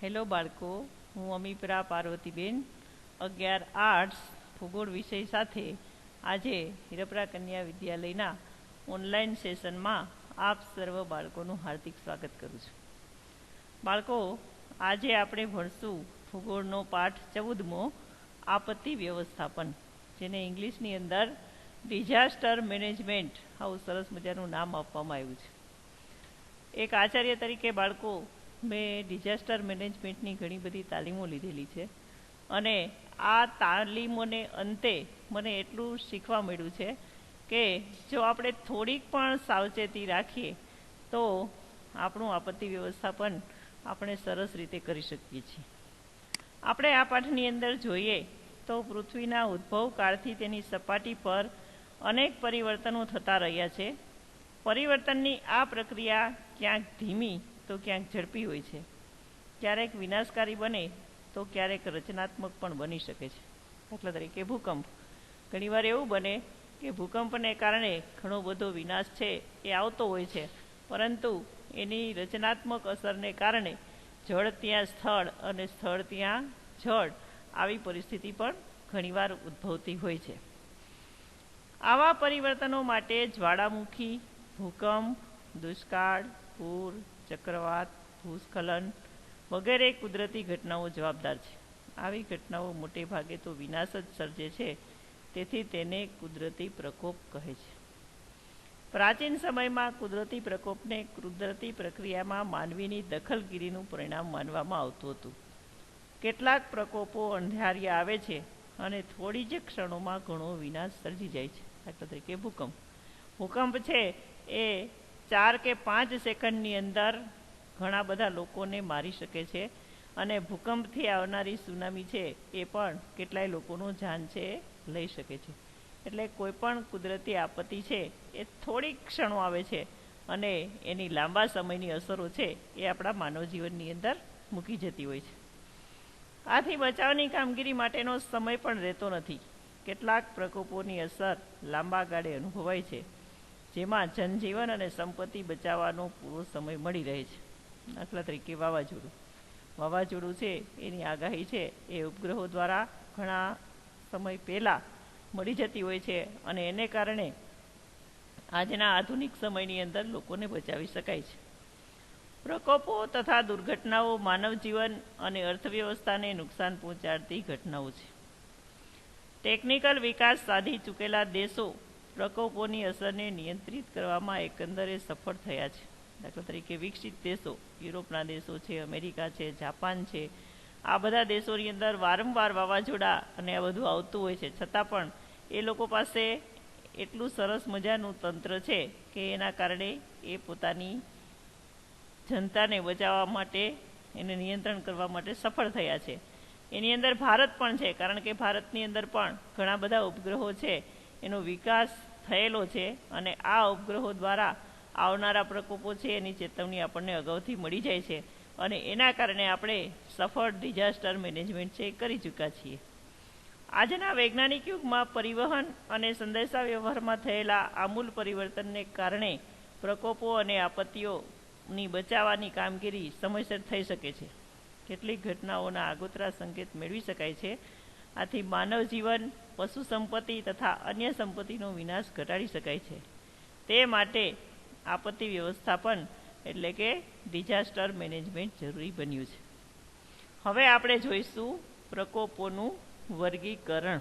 Hello બાળકો, હું Amipara Parvatiben 11 arts ભૂગોળ વિષય સાથે આજે હીરપરા કન્યા વિદ્યાલયના ઓનલાઈન સેશનમાં આપ સર્વ બાળકોનું હાર્દિક સ્વાગત કરું છું. બાળકો, આજે આપણે ભણશું ભૂગોળનો પાઠ 14મો, આપત્તિ વ્યવસ્થાપન, જેને ઇંગ્લિશની અંદર ડિઝાસ્ટર મેનેજમેન્ટ, આવું સરસ મજાનું નામ આપવામાં આવ્યું છે. એક આચાર્ય તરીકે બાળકો, મેં ડિઝાસ્ટર મેનેજમેન્ટની ઘણી બધી તાલીમો લીધેલી છે અને આ તાલીમોને અંતે મને એટલું શીખવા મળ્યું છે કે જો આપણે થોડીક પણ સાવચેતી રાખીએ તો આપણું આપત્તિ વ્યવસ્થાપન આપણે સરસ રીતે કરી શકીએ છીએ. આપણે આ પાઠની અંદર જોઈએ તો પૃથ્વીના ઉદ્ભવ કાળથી તેની સપાટી પર અનેક પરિવર્તનો થતા રહ્યા છે. પરિવર્તનની આ પ્રક્રિયા ક્યાંક ધીમી તો ક્યાંક ઝડપી હોય છે. ક્યારેક વિનાશકારી બને તો ક્યારેક રચનાત્મક પણ બની શકે છે. દાખલા તરીકે ભૂકંપ. ઘણીવાર એવું બને કે ભૂકંપને કારણે ઘણો બધો વિનાશ છે એ આવતો હોય છે, પરંતુ એની રચનાત્મક અસરને કારણે જળ ત્યાં સ્થળ અને સ્થળ ત્યાં જળ, આવી પરિસ્થિતિ પણ ઘણીવાર ઉદ્ભવતી હોય છે. આવા પરિવર્તનો માટે જ્વાળામુખી, ભૂકંપ, દુષ્કાળ, પૂર, ચક્રવાત, ભૂસ્ખલન વગેરે કુદરતી ઘટનાઓ જવાબદાર છે. આવી ઘટનાઓ મોટે ભાગે તો વિનાશ જ સર્જે છે, તેથી તેને કુદરતી પ્રકોપ કહે છે. પ્રાચીન સમયમાં કુદરતી પ્રકોપને કુદરતી પ્રક્રિયામાં માનવીની દખલગીરીનું પરિણામ માનવામાં આવતું હતું. કેટલાક પ્રકોપો અંધારિયા આવે છે અને થોડી જ ક્ષણોમાં ઘણો વિનાશ સર્જી જાય છે. દાખલા તરીકે ભૂકંપ. ભૂકંપ છે એ 4 કે 5 સેકન્ડની અંદર ઘણા બધા લોકોને મારી શકે છે અને ભૂકંપથી આવનારી સુનામી છે એ પણ કેટલાય લોકોનો જાન છે લઈ શકે છે. એટલે કોઈ પણ કુદરતી આપત્તિ છે એ થોડીક ક્ષણો આવે છે અને એની લાંબા સમયની અસરો છે એ આપણા માનવ જીવનની અંદર મૂકી જતી હોય છે. આથી બચાવની કામગીરી માટેનો સમય પણ રહેતો નથી. કેટલાક પ્રકોપોની અસર લાંબા ગાળે અનુભવાય છે, જેમાં જનજીવન અને સંપત્તિ બચાવવાનો પૂરો સમય મળી રહે છે. દાખલા તરીકે વાવાઝોડું. વાવાઝોડું છે એની આગાહી છે એ ઉપગ્રહો દ્વારા ઘણા સમય પહેલાં મળી જતી હોય છે અને એને કારણે આજના આધુનિક સમયની અંદર લોકોને બચાવી શકાય છે. પ્રકોપો તથા દુર્ઘટનાઓ માનવ જીવન અને અર્થવ્યવસ્થાને નુકસાન પહોંચાડતી ઘટનાઓ છે. ટેકનિકલ વિકાસ સાધી ચૂકેલા દેશો પ્રકોપોની અસરને નિયંત્રિત કરવામાં એકંદરે સફળ થયા છે. દાખલા તરીકે વિકસિત દેશો, યુરોપના દેશો છે, અમેરિકા છે, જાપાન છે, આ બધા દેશોની અંદર વારંવાર વાવાઝોડા અને આ બધું આવતું હોય છે, છતાં પણ એ લોકો પાસે એટલું સરસ મજાનું તંત્ર છે કે એના કારણે એ પોતાની જનતાને બચાવવા માટે, એને નિયંત્રણ કરવા માટે સફળ થયા છે. એની અંદર ભારત પણ છે, કારણ કે ભારતની અંદર પણ ઘણા બધા ઉપગ્રહો છે, એનો વિકાસ થયેલો છે અને આ ઉપગ્રહો દ્વારા આવનારા પ્રકોપો છે એની ચેતવણી આપણને અગાઉથી મળી જાય છે અને એના કારણે આપણે સફળ ડિઝાસ્ટર મેનેજમેન્ટ છે એ કરી ચૂક્યા છીએ. આજના વૈજ્ઞાનિક યુગમાં પરિવહન અને સંદેશા વ્યવહારમાં થયેલા આમૂલ પરિવર્તનને કારણે પ્રકોપો અને આપત્તિઓની બચાવવાની કામગીરી સમયસર થઈ શકે છે. કેટલીક ઘટનાઓના આગોતરા સંકેત મેળવી શકાય છે. આથી માનવ જીવન, પશુ સંપત્તિ તથા અન્ય સંપત્તિનો વિનાશ ઘટાડી શકાય છે. તે માટે આપત્તિ વ્યવસ્થાપન એટલે કે ડિઝાસ્ટર મેનેજમેન્ટ જરૂરી બન્યું છે. હવે આપણે જોઈશું પ્રકોપોનું વર્ગીકરણ.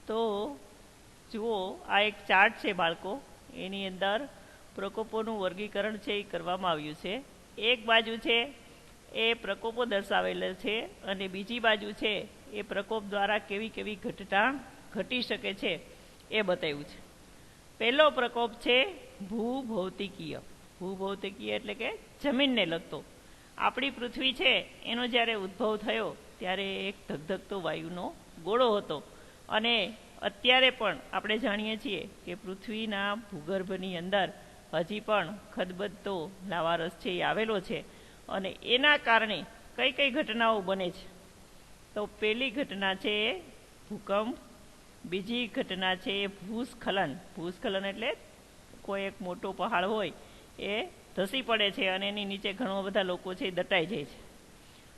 તો જુઓ, આ એક ચાર્ટ છે બાળકો, એની અંદર પ્રકોપોનું વર્ગીકરણ છે એ કરવામાં આવ્યું છે. એક બાજુ છે એ પ્રકોપો દર્શાવેલા છે અને બીજી બાજુ છે એ પ્રકોપ દ્વારા કેવી કેવી ઘટના ઘટી શકે છે એ બતાવ્યું છે. પહેલો પ્રકોપ છે ભૂભૌતિકીય. ભૂભૌતિકીય એટલે કે જમીનને લગતો. આપણી પૃથ્વી છે એનો જ્યારે ઉદ્ભવ થયો ત્યારે એક ધગધગતો વાયુનો ગોળો હતો અને અત્યારે પણ આપણે જાણીએ છીએ કે પૃથ્વીના ભૂગર્ભની અંદર હજી પણ ખદબદતો લાવારસ છે એ આવેલો છે અને એના કારણે કઈ કઈ ઘટનાઓ બને છે. તો પહેલી ઘટના છે એ ભૂકંપ, બીજી ઘટના છે એ ભૂસ્ખલન. ભૂસ્ખલન એટલે કોઈ એક મોટો પહાડ હોય એ ધસી પડે છે અને એની નીચે ઘણા બધા લોકો છે એ દટાઈ જાય છે.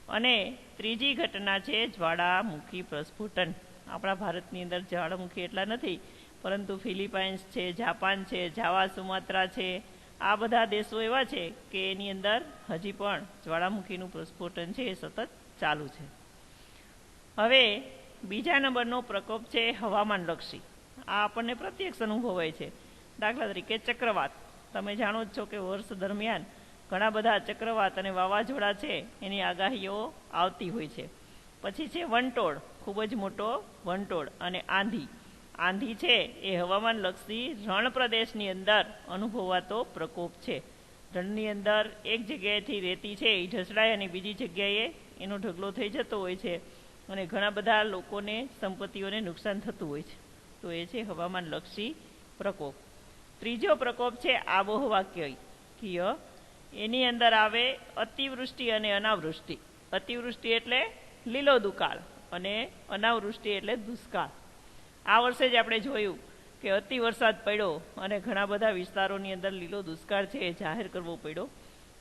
અને ત્રીજી ઘટના છે જ્વાળામુખી પ્રસ્ફોટન. આપણા ભારતની અંદર જ્વાળામુખી એટલા નથી, પરંતુ ફિલિપાઇન્સ છે, જાપાન છે, જાવા સુમાત્રા છે, આ બધા દેશો એવા છે કે એની અંદર હજી પણ જ્વાળામુખીનું પ્રસ્ફોટન છે એ સતત ચાલુ છે. હવે બીજા નંબરનો પ્રકોપ છે હવામાનલક્ષી. આ આપણને પ્રત્યક્ષ અનુભવાય છે. દાખલા તરીકે ચક્રવાત. તમે જાણો જ છો કે વર્ષ દરમિયાન ઘણા બધા ચક્રવાત અને વાવાઝોડા છે એની આગાહીઓ આવતી હોય છે. પછી છે વંટોળ, ખૂબ જ મોટો વંટોળ. અને આંધી. આંધી છે એ હવામાનલક્ષી રણ પ્રદેશની અંદર અનુભવાતો પ્રકોપ છે. રણની અંદર એક જગ્યાએથી રેતી છે એ ઢસડાય અને બીજી જગ્યાએ એનો ઢગલો થઈ જતો હોય છે અને ઘણા બધા લોકોને, સંપત્તિઓને નુકસાન થતું હોય છે. તો એ છે હવામાનલક્ષી પ્રકોપ. ત્રીજો પ્રકોપ છે આબોહવાકીય. એની અંદર આવે અતિવૃષ્ટિ અને અનાવૃષ્ટિ. અતિવૃષ્ટિ એટલે લીલો દુકાળ અને અનાવૃષ્ટિ એટલે દુષ્કાળ. આ વર્ષે જ આપણે જોયું કે અતિ વરસાદ પડ્યો અને ઘણા બધા વિસ્તારોની અંદર લીલો દુષ્કાળ છે એ જાહેર કરવો પડ્યો.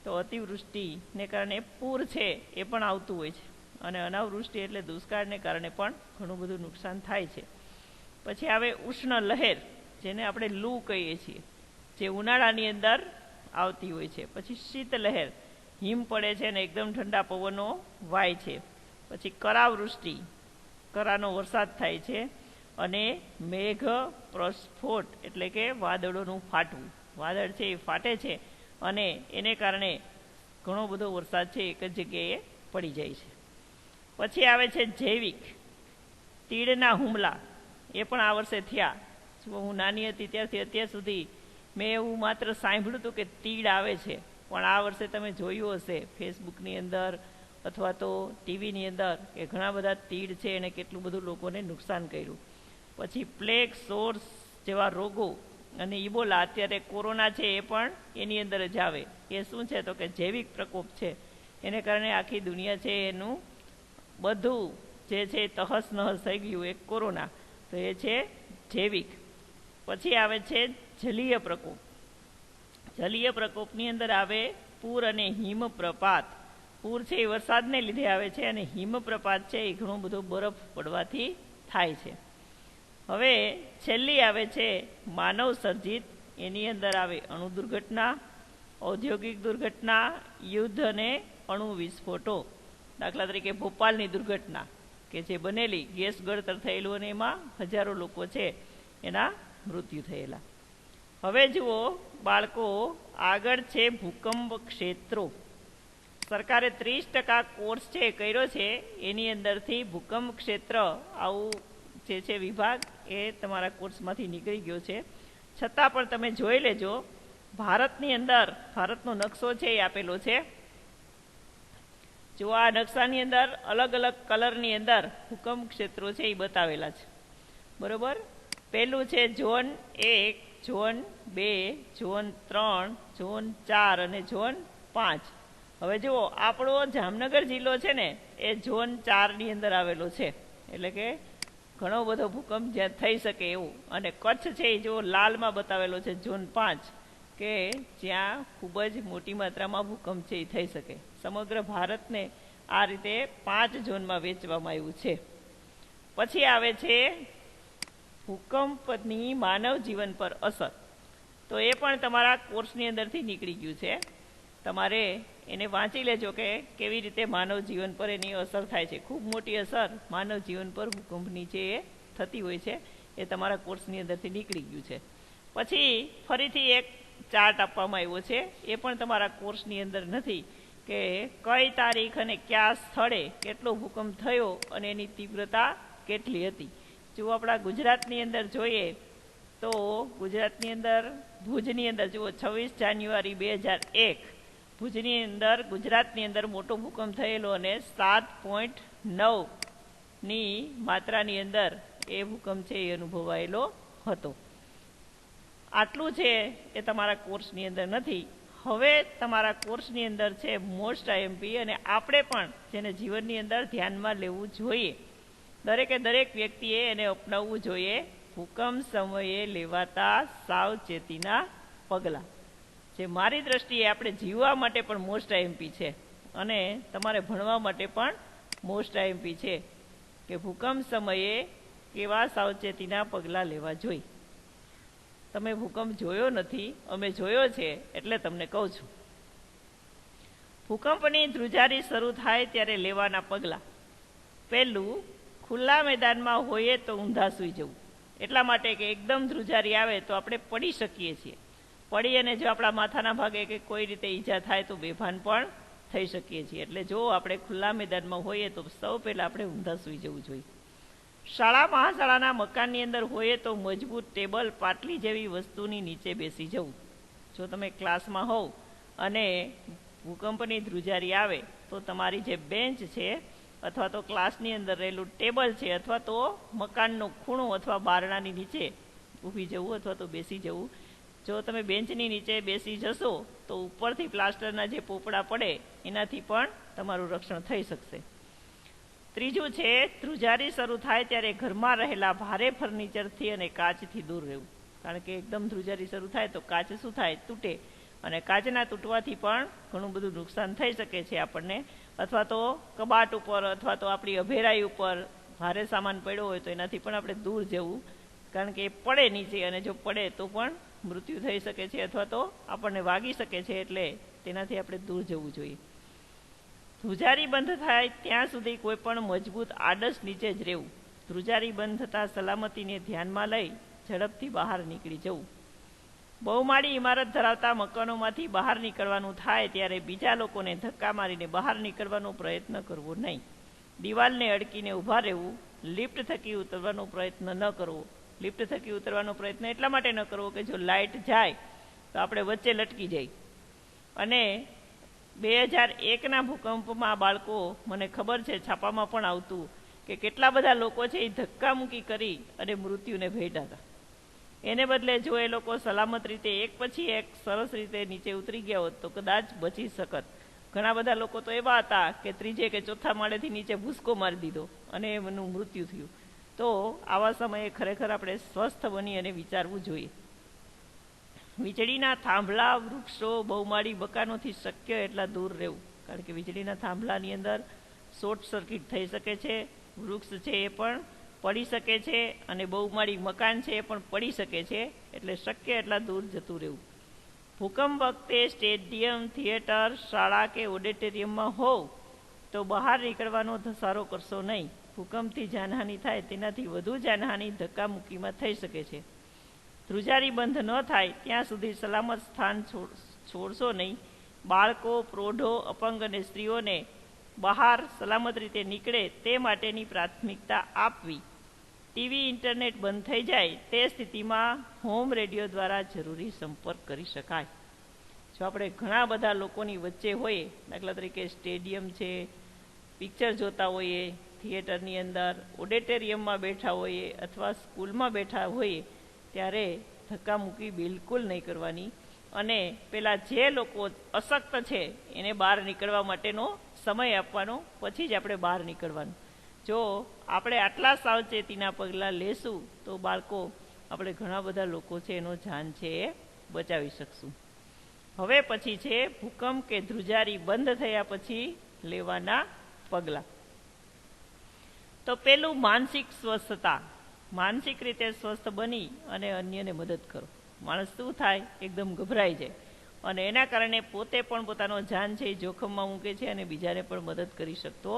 તો અતિવૃષ્ટિને કારણે પૂર છે એ પણ આવતું હોય છે અને અનાવૃષ્ટિ એટલે દુષ્કાળને કારણે પણ ઘણું બધું નુકસાન થાય છે. પછી આવે ઉષ્ણ લહેર, જેને આપણે લૂ કહીએ છીએ, જે ઉનાળાની અંદર આવતી હોય છે. પછી શીત લહેર, હિમ પડે છે અને એકદમ ઠંડા પવનો વાય છે. પછી કરાવૃષ્ટિ, કરાનો વરસાદ થાય છે. અને મેઘ પ્રસ્ફોટ એટલે કે વાદળોનું ફાટવું. વાદળ છે એ ફાટે છે અને એને કારણે ઘણો બધો વરસાદ છે એક જ જગ્યાએ પડી જાય છે. પછી આવે છે જૈવિક. તીડના હુમલા, એ પણ આ વર્ષે થયા. જો હું નાની હતી ત્યારથી અત્યાર સુધી મેં એવું માત્ર સાંભળ્યું હતું કે તીડ આવે છે, પણ આ વર્ષે તમે જોયું હશે ફેસબુકની અંદર અથવા તો ટીવીની અંદર કે ઘણા બધા તીડ છે એને કેટલું બધું લોકોને નુકસાન કર્યું. પછી પ્લેગ, સોર્સ જેવા રોગો અને ઇબોલા, અત્યારે કોરોના છે એ પણ એની અંદર જ આવે. એ શું છે તો કે જૈવિક પ્રકોપ છે. એને કારણે આખી દુનિયા છે એનું બધું જે છે તહસ નહસ થઈ ગયું, એક કોરોના. તો એ છે જૈવિક. પછી આવે છે જલીય પ્રકોપ. જલીય પ્રકોપની અંદર આવે પૂર અને હિમપ્રપાત. પૂર છે એ વરસાદને લીધે આવે છે અને હિમપ્રપાત છે એ ઘણો બધો બરફ પડવાથી થાય છે. હવે છેલ્લી આવે છે માનવ સર્જિત. એની અંદર આવે અણુ દુર્ઘટના, ઔદ્યોગિક દુર્ઘટના, યુદ્ધ અને અણુ વિસ્ફોટો. દાખલા તરીકે ભોપાલની દુર્ઘટના કે જે બનેલી, ગેસ ગળતર થયેલું અને એમાં હજારો લોકો છે એના મૃત્યુ થયેલા. હવે જુઓ બાળકો, આગળ છે ભૂકંપ ક્ષેત્રો. સરકારે 30% કોર્સ છે કર્યો છે, એની અંદરથી ભૂકંપ ક્ષેત્ર આવું જે છે વિભાગ એ તમારા કોર્સમાંથી નીકળી ગયો છે. છતાં પણ તમે જોઈ લેજો, ભારતની અંદર ભારતનો નકશો છે એ આપેલો છે. જો આ નકશાની અંદર અલગ અલગ કલરની અંદર ભૂકંપ ક્ષેત્રો છે એ બતાવેલા છે, બરોબર. પહેલું છે ઝોન 1, ઝોન 2, ઝોન 3, ઝોન 4 અને ઝોન 5. હવે જુઓ, આપણો જામનગર જિલ્લો છે ને એ ઝોન 4ની અંદર આવેલો છે, એટલે કે ઘણો બધો ભૂકંપ જ્યાં થઈ શકે એવું. અને કચ્છ છે એ જો લાલમાં બતાવેલો છે ઝોન 5, કે જ્યાં ખૂબ જ મોટી માત્રામાં ભૂકંપ છે એ થઈ શકે. સમગ્ર ભારતને આ રીતે 5 ઝોનમાં વહેંચવામાં આવ્યું છે. પછી આવે છે ભૂકંપની માનવ જીવન પર અસર. તો એ પણ તમારા કોર્સની અંદરથી નીકળી ગયું છે. તમારે એને વાંચી લેજો કે કેવી રીતે માનવ જીવન પર એની અસર થાય છે. ખૂબ મોટી અસર માનવ જીવન પર ભૂકંપની છે એ થતી હોય છે. એ તમારા કોર્સની અંદરથી નીકળી ગયું છે. પછી ફરીથી એક ચાર્ટ આપવામાં આવ્યો છે, એ પણ તમારા કોર્સની અંદર નથી, કે કઈ તારીખ અને કયા સ્થળે કેટલો ભૂકંપ થયો અને એની તીવ્રતા કેટલી હતી. જો આપણા ગુજરાતની અંદર જોઈએ તો ગુજરાતની અંદર ભુજની અંદર જુઓ 26 જાન્યુઆરી 2001 ભુજની અંદર, ગુજરાતની અંદર મોટો ભૂકંપ થયેલો અને 7.9ની માત્રાની અંદર એ ભૂકંપ છે એ અનુભવાયેલો હતો. આટલું છે એ તમારા કોર્સની અંદર નથી. હવે તમારા કોર્સની અંદર છે મોસ્ટ આઈએમપી, અને આપણે પણ જેને જીવનની અંદર ધ્યાનમાં લેવું જોઈએ, દરેકે દરેક વ્યક્તિએ એને અપનાવવું જોઈએ. ભૂકંપ સમયે લેવાતા સાવચેતીના પગલાં. જે મારી દ્રષ્ટિએ આપણે જીવવા માટે પણ મોસ્ટ આઈએમપી છે અને તમારે ભણવા માટે પણ મોસ્ટ આઈએમપી છે કે ભૂકંપ સમયે કેવા સાવચેતીના પગલાં લેવા જોઈએ. તમે ભૂકંપ જોયો નથી, અમે જોયો છે એટલે તમને કહું છું. ભૂકંપની ધ્રુજારી શરૂ થાય ત્યારે લેવાના પગલાં. પહેલું, ખુલ્લા મેદાનમાં હોઈએ તો ઊંધા સૂઈ જવું. એટલા માટે કે એકદમ ધ્રુજારી આવે તો આપણે પડી શકીએ છીએ. પડી અને જો આપણા માથાના ભાગે કે કોઈ રીતે ઈજા થાય તો બેભાન પણ થઈ શકીએ છીએ. એટલે જો આપણે ખુલ્લા મેદાનમાં હોઈએ તો સૌ પહેલાં આપણે ઊંધા સૂઈ જવું જોઈએ. શાળા મહાશાળાના મકાનની અંદર હોઈએ તો મજબૂત ટેબલ પાટલી જેવી વસ્તુની નીચે બેસી જવું. જો તમે ક્લાસમાં હોવ અને ભૂકંપની ધ્રુજારી આવે તો તમારી જે બેન્ચ છે અથવા તો ક્લાસની અંદર રહેલું ટેબલ છે અથવા તો મકાનનો ખૂણો અથવા બારણાની નીચે ઊભી જવું અથવા તો બેસી જવું. જો તમે બેન્ચની નીચે બેસી જશો તો ઉપરથી પ્લાસ્ટરના જે પોપડા પડે એનાથી પણ તમારું રક્ષણ થઈ શકશે. ત્રીજું છે, ધ્રુજારી શરૂ થાય ત્યારે ઘરમાં રહેલા ભારે ફર્નિચરથી અને કાચથી દૂર રહેવું. કારણ કે એકદમ ધ્રુજારી શરૂ થાય તો કાચ શું થાય, તૂટે, અને કાચના તૂટવાથી પણ ઘણું બધું નુકસાન થઈ શકે છે આપણને. અથવા તો કબાટ ઉપર અથવા તો આપણી અભેરાઈ ઉપર ભારે સામાન પડ્યો હોય તો એનાથી પણ આપણે દૂર જવું. કારણ કે એ પડે નીચે અને જો પડે તો પણ મૃત્યુ થઈ શકે છે અથવા તો આપણને વાગી શકે છે. એટલે તેનાથી આપણે દૂર જવું જોઈએ. ધ્રુજારી બંધ થાય ત્યાં સુધી કોઈ પણ મજબૂત આડસ નીચે જ રહેવું. ધ્રુજારી બંધ થતાં સલામતીને ધ્યાનમાં લઈ ઝડપથી બહાર નીકળી જવું. બહુમાળી ઇમારત ધરાવતા મકાનોમાંથી બહાર નીકળવાનું થાય ત્યારે બીજા લોકોને ધક્કા મારીને બહાર નીકળવાનો પ્રયત્ન કરવો નહીં. દિવાલને અડકીને ઊભા રહેવું. લિફ્ટ થકી ઉતરવાનો પ્રયત્ન ન કરવો. લિફ્ટ થકી ઉતરવાનો પ્રયત્ન એટલા માટે ન કરવો કે જો લાઇટ જાય તો આપણે વચ્ચે લટકી જઈએ. અને 2001ના ભૂકંપમાં બાળકો, મને ખબર છે છાપામાં પણ આવતું કે કેટલા બધા લોકો છે એ ધક્કામુક્કી કરી અને મૃત્યુને ભેટ્યા હતા. એને બદલે જો એ લોકો સલામત રીતે એક પછી એક સરસ રીતે નીચે ઉતરી ગયા હોત તો કદાચ બચી શકત. ઘણા બધા લોકો તો એવા હતા કે ત્રીજે કે ચોથા માળેથી નીચે ભૂસકો મારી દીધો અને એમનું મૃત્યુ થયું. તો આવા સમયે ખરેખર આપણે સ્વસ્થ બની અને વિચારવું જોઈએ. વીજળીના થાંભલા, વૃક્ષો, બહુમાળી મકાનોથી શક્ય એટલા દૂર રહેવું. કારણ કે વીજળીના થાંભલાની અંદર શોર્ટ સર્કિટ થઈ શકે છે. વૃક્ષ છે એ પણ પડી શકે છે અને બહુમાળી મકાન છે એ પણ પડી શકે છે. એટલે શક્ય એટલા દૂર જતું રહેવું. ભૂકંપ વખતે સ્ટેડિયમ, થિયેટર, શાળા કે ઓડિટોરિયમમાં હોવ તો બહાર નીકળવાનો ધસારો કરશો નહીં. ભૂકંપથી જાનહાનિ થાય તેનાથી વધુ જાનહાનિ ધક્કામુક્કીમાં થઈ શકે છે. ધ્રુજારી બંધ ન થાય ત્યાં સુધી સલામત સ્થાન છોડશો નહીં. બાળકો, પ્રૌઢો, અપંગ અને સ્ત્રીઓને બહાર સલામત રીતે નીકળે તે માટેની પ્રાથમિકતા આપવી. ટીવી, ઇન્ટરનેટ બંધ થઈ જાય તે સ્થિતિમાં હોમ રેડિયો દ્વારા જરૂરી સંપર્ક કરી શકાય. જો આપણે ઘણા બધા લોકોની વચ્ચે હોઈએ, દાખલા તરીકે સ્ટેડિયમ છે, પિક્ચર જોતા હોઈએ, થિયેટરની અંદર, ઓડિટોરિયમમાં બેઠા હોઈએ અથવા સ્કૂલમાં બેઠા હોઈએ, ત્યારે ધક્કામુક્કી બિલકુલ નહીં કરવાની. અને પેલા જે લોકો અશક્ત છે એને બહાર નીકળવા માટેનો સમય આપવાનો, પછી જ આપણે બહાર નીકળવાનું. જો આપણે આટલા સાવચેતીના પગલાં લેશું તો બાળકો, આપણે ઘણા બધા લોકો છે એનો જાન છે એ બચાવી શકશું. હવે પછી છે ભૂકંપ કે ધ્રુજારી બંધ થયા પછી લેવાના પગલાં. તો પેલું, માનસિક સ્વસ્થતા. માનસિક રીતે સ્વસ્થ બની અને અન્યને મદદ કરો. માણસ શું થાય, એકદમ ગભરાઈ જાય અને એના કારણે પોતે પણ પોતાનો જાન છે એ જોખમમાં મૂકે છે અને બીજાને પણ મદદ કરી શકતો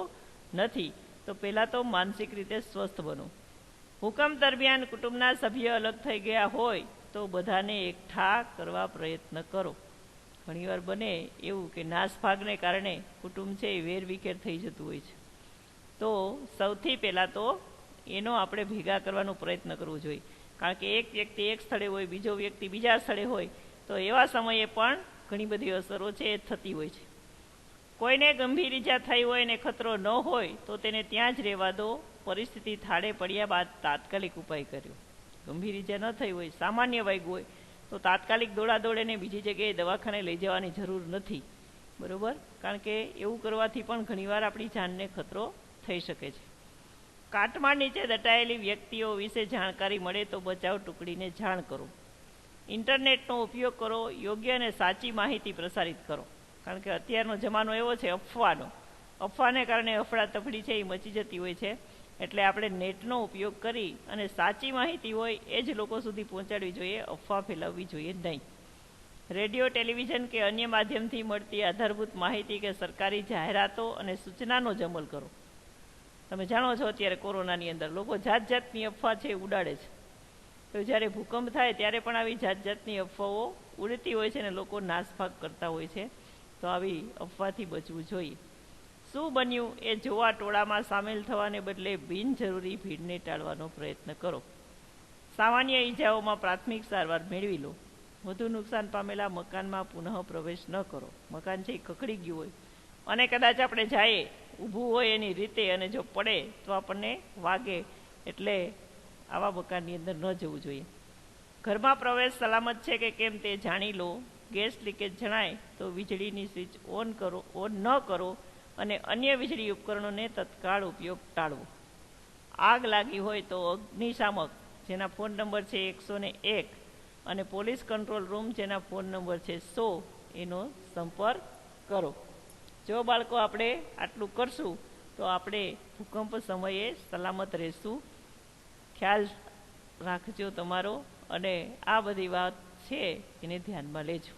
નથી. તો પહેલાં તો માનસિક રીતે સ્વસ્થ બનો. ભૂકંપ દરમિયાન કુટુંબના સભ્ય અલગ થઈ ગયા હોય તો બધાને એકઠા કરવા પ્રયત્ન કરો. ઘણીવાર બને એવું કે નાસભાગને કારણે કુટુંબ છે એ વેરવિખેર થઈ જતું હોય છે. તો સૌથી પહેલાં તો એનો આપણે ભેગા કરવાનો પ્રયત્ન કરવો જોઈએ. કારણ કે એક વ્યક્તિ એક સ્થળે હોય, બીજો વ્યક્તિ બીજા સ્થળે હોય તો એવા સમયે પણ ઘણી બધી અસરો છે એ થતી હોય છે. કોઈને ગંભીર ઈજા થઈ હોય ને ખતરો ન હોય તો તેને ત્યાં જ રહેવા દો. પરિસ્થિતિ થાળે પડ્યા બાદ તાત્કાલિક ઉપાય કર્યો. ગંભીર ઈજા ન થઈ હોય, સામાન્ય વાગ્યું હોય તો તાત્કાલિક દોડાદોડ એને બીજી જગ્યાએ દવાખાને લઈ જવાની જરૂર નથી. બરાબર? કારણ કે એવું કરવાથી પણ ઘણીવાર આપણી જાનને ખતરો થઈ શકે છે. કાટમાળ નીચે દટાયેલી વ્યક્તિઓ વિશે જાણકારી મળે તો બચાવ ટુકડીને જાણ કરો. ઇન્ટરનેટનો ઉપયોગ કરો, યોગ્ય અને સાચી માહિતી પ્રસારિત કરો. કારણ કે અત્યારનો જમાનો એવો છે અફવાનો. અફવાને કારણે અફડાતફડી છે એ મચી જતી હોય છે. એટલે આપણે નેટનો ઉપયોગ કરી અને સાચી માહિતી હોય એ જ લોકો સુધી પહોંચાડવી જોઈએ, અફવા ફેલાવવી જોઈએ નહીં. રેડિયો, ટેલિવિઝન કે અન્ય માધ્યમથી મળતી આધારભૂત માહિતી કે સરકારી જાહેરાતો અને સૂચનાનો જ અમલ કરો. તમે જાણો છો અત્યારે કોરોનાની અંદર લોકો જાત જાતની અફવા છે ઉડાડે છે. તો જ્યારે ભૂકંપ થાય ત્યારે પણ આવી જાત જાતની અફવાઓ ઉડતી હોય છે અને લોકો નાસભાગ કરતા હોય છે. તો આવી અફવાથી બચવું જોઈએ. શું બન્યું એ જોવા ટોળામાં સામેલ થવાને બદલે બિનજરૂરી ભીડને ટાળવાનો પ્રયત્ન કરો. સામાન્ય ઈજાઓમાં પ્રાથમિક સારવાર મેળવી લો. વધુ નુકસાન પામેલા મકાનમાં પુનઃ પ્રવેશ ન કરો. મકાન છે એ કકડી ગયું હોય અને કદાચ આપણે જઈએ ઊભું હોય એની રીતે અને જો પડે તો આપણને વાગે, એટલે આવા મકાનની અંદર ન જવું જોઈએ. ઘરમાં પ્રવેશ સલામત છે કે કેમ તે જાણી લો. ગેસ લીકેજ જણાય તો વીજળીની સ્વિચ ઓન ન કરો અને અન્ય વીજળી ઉપકરણોને તત્કાળ ઉપયોગ ટાળવો. આગ લાગી હોય તો અગ્નિશામક, જેના ફોન નંબર છે 101, અને પોલીસ કંટ્રોલ રૂમ, જેના ફોન નંબર છે 100, એનો સંપર્ક કરો. જો બાળકો આપણે આટલું કરશું તો આપણે ભૂકંપ સમયે સલામત રહેશું. ખ્યાલ રાખજો તમારો, અને આ બધી વાત છે એને ધ્યાનમાં લેજો.